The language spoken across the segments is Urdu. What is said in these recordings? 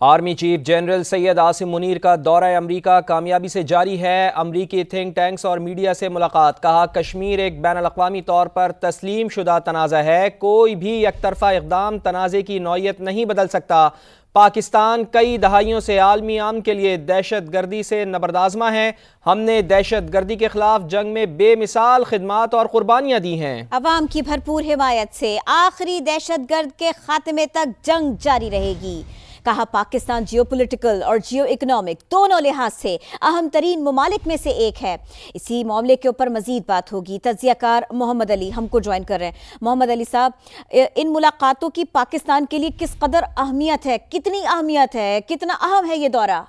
Army chief general Syed Asim Munir کا دورہ امریکہ کامیابی سے جاری ہے۔ امریکی تھنک ٹینکس اور میڈیا سے ملاقات، کہا کشمیر ایک بین الاقوامی طور پر تسلیم شدہ تنازع ہے، کوئی بھی یک طرفہ اقدام تنازع کی نوعیت نہیں بدل سکتا۔ پاکستان کئی دہائیوں سے عالمی امن کے لیے دہشت گردی سے نبردآزما ہے، ہم نے دہشت گردی کے خلاف جنگ میں بے مثال خدمات اور قربانیاں دی ہیں۔ عوام کی بھرپور حمایت سے آخری دہشت گرد کے خاتمے تک جنگ جاری رہے گی، کہا پاکستان جیو پولیٹیکل اور جیو اکنامک دونوں لحاظ سے اہم ترین ممالک میں سے ایک ہے۔ اسی معاملے کے اوپر مزید بات ہوگی۔ تجزیہ کار محمد علی ہم کو جوائن کر رہے ہیں۔ محمد علی صاحب، ان ملاقاتوں کی پاکستان کے لیے کس قدر اہمیت ہے، کتنی اہمیت ہے، کتنا اہم ہے یہ دورہ؟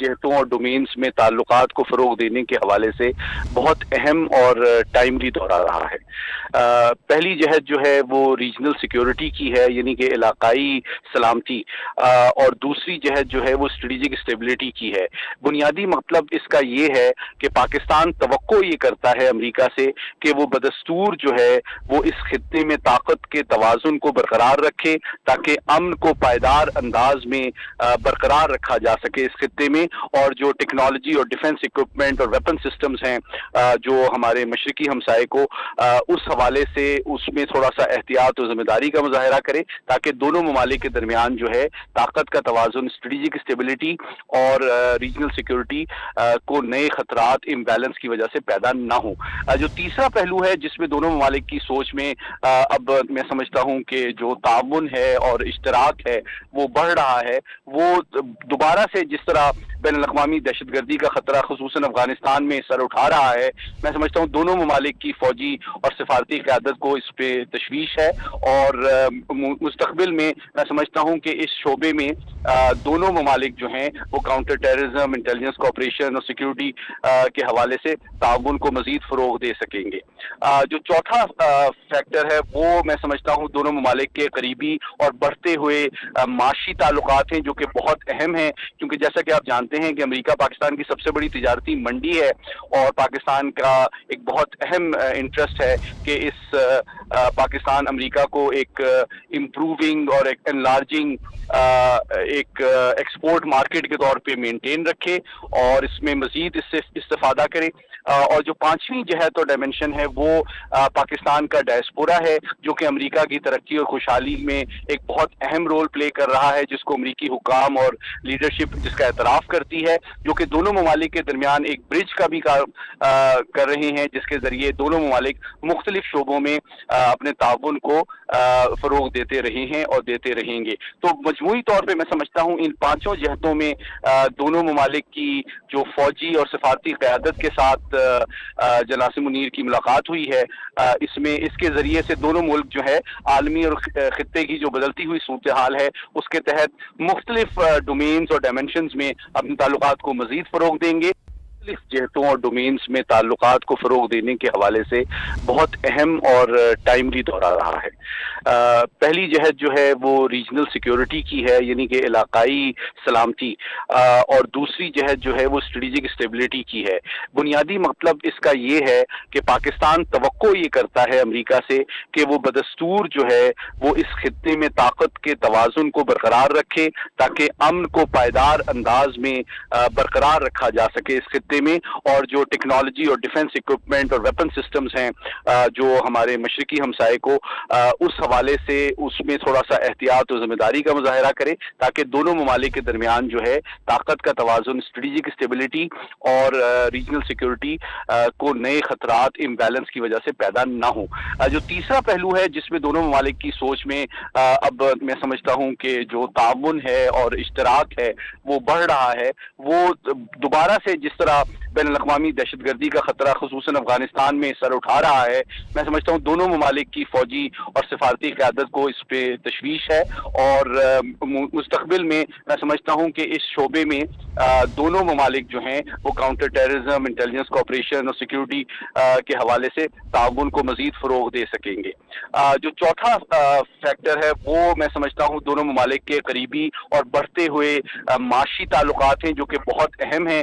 جہتوں اور ڈومینز میں تعلقات کو فروغ دینے کے حوالے سے بہت اہم اور ٹائملی دورہ رہا ہے۔ پہلی جہت جو ہے وہ ریجنل سیکیورٹی کی ہے، یعنی کہ علاقائی سلامتی، اور دوسری جہت جو ہے وہ اسٹریٹجک اسٹیبلٹی کی ہے۔ بنیادی مطلب اس کا یہ ہے کہ پاکستان توقع یہ کرتا ہے امریکہ سے کہ وہ بدستور جو ہے وہ اس خطے میں طاقت کے توازن کو برقرار رکھے تاکہ امن کو پائیدار انداز میں برقرار رکھا جا سکے اس خطے میں، اور جو ٹیکنالوجی اور ڈیفنس اکوپمنٹ اور ویپن سسٹمز ہیں جو ہمارے مشرقی ہمسائے کو اس حوالے سے اس میں تھوڑا سا احتیاط اور ذمہ داری کا مظاہرہ کرے تاکہ دونوں ممالک کے درمیان جو ہے طاقت کا توازن، اسٹریٹجک اسٹیبلٹی اور ریجنل سیکیورٹی کو نئے خطرات امبیلنس کی وجہ سے پیدا نہ ہوں۔ جو تیسرا پہلو ہے جس میں دونوں ممالک کی سوچ میں اب میں سمجھتا ہوں کہ جو تعاون ہے اور اشتراک ہے وہ بڑھ رہا ہے، وہ دوبارہ سے جس طرح بین الاقوامی دہشت گردی کا خطرہ خصوصاً افغانستان میں سر اٹھا رہا ہے، میں سمجھتا ہوں دونوں ممالک کی فوجی اور سفارتی قیادت کو اس پہ تشویش ہے، اور مستقبل میں سمجھتا ہوں کہ اس شعبے میں دونوں ممالک جو ہیں وہ کاؤنٹر ٹیررزم، انٹیلیجنس کوآپریشن اور سیکیورٹی کے حوالے سے تعاون کو مزید فروغ دے سکیں گے۔ جو چوتھا فیکٹر ہے وہ میں سمجھتا ہوں دونوں ممالک کے قریبی اور بڑھتے ہوئے معاشی تعلقات ہیں جو کہ بہت اہم ہیں، کیونکہ جیسا کہ آپ جانتے ہیں کہ امریکہ پاکستان کی سب سے بڑی تجارتی منڈی ہے، اور پاکستان کا ایک بہت اہم انٹرسٹ ہے کہ اس پاکستان امریکہ کو ایک امپروونگ اور ایک انلارجنگ ایک ایکسپورٹ مارکیٹ کے طور پہ مینٹین رکھے اور اس میں مزید اس سے استفادہ کرے۔ اور جو پانچویں جہت اور ڈائمنشن ہے وہ پاکستان کا ڈائسپورا ہے، جو کہ امریکہ کی ترقی اور خوشحالی میں ایک بہت اہم رول پلے کر رہا ہے، جس کو امریکی حکام اور لیڈرشپ جس کا اعتراف کرتی ہے، جو کہ دونوں ممالک کے درمیان ایک برج کا بھی کر رہے ہیں، جس کے ذریعے دونوں ممالک مختلف شعبوں میں اپنے تعاون کو فروغ دیتے رہے ہیں اور دیتے رہیں گے۔ تو مجموعی طور پہ میں سمجھتا ہوں ان پانچوں جہتوں میں دونوں ممالک کی جو فوجی اور سفارتی قیادت کے ساتھ جناب عاصم منیر کی ملاقات ہوئی ہے، اس کے ذریعے سے دونوں ملک جو ہے عالمی اور خطے کی جو بدلتی ہوئی صورتحال ہے اس کے تحت مختلف ڈومینز اور ڈائمنشنز میں اپنے تعلقات کو مزید فروغ دیں گے۔ جہتوں اور ڈومینز میں تعلقات کو فروغ دینے کے حوالے سے بہت اہم اور ٹائملی دورہ رہا ہے۔ پہلی جہت جو ہے وہ ریجنل سیکیورٹی کی ہے، یعنی کہ علاقائی سلامتی، اور دوسری جہت جو ہے وہ اسٹریٹجک اسٹیبلٹی کی ہے۔ بنیادی مطلب اس کا یہ ہے کہ پاکستان توقع یہ کرتا ہے امریکہ سے کہ وہ بدستور جو ہے وہ اس خطے میں طاقت کے توازن کو برقرار رکھے تاکہ امن کو پائیدار انداز میں برقرار رکھا جا سکے اس خطے میں، اور جو ٹیکنالوجی اور ڈیفنس اکوپمنٹ اور ویپن سسٹمز ہیں جو ہمارے مشرقی ہمسائے کو اس حوالے سے اس میں تھوڑا سا احتیاط اور ذمہ داری کا مظاہرہ کرے تاکہ دونوں ممالک کے درمیان جو ہے طاقت کا توازن، اسٹریٹجک اسٹیبلٹی اور ریجنل سیکیورٹی کو نئے خطرات امبیلنس کی وجہ سے پیدا نہ ہوں۔ جو تیسرا پہلو ہے جس میں دونوں ممالک کی سوچ میں اب میں سمجھتا ہوں کہ جو تعاون ہے اور اشتراک ہے وہ بڑھ رہا ہے، وہ دوبارہ سے جس طرح بین الاقوامی دہشت گردی کا خطرہ خصوصاً افغانستان میں سر اٹھا رہا ہے، میں سمجھتا ہوں دونوں ممالک کی فوجی اور سفارتی قیادت کو اس پہ تشویش ہے، اور مستقبل میں سمجھتا ہوں کہ اس شعبے میں دونوں ممالک جو ہیں وہ کاؤنٹر ٹیررزم، انٹیلیجنس کوآپریشن اور سیکیورٹی کے حوالے سے تعاون کو مزید فروغ دے سکیں گے۔ جو چوتھا فیکٹر ہے وہ میں سمجھتا ہوں دونوں ممالک کے قریبی اور بڑھتے ہوئے معاشی تعلقات ہیں جو کہ بہت اہم ہیں،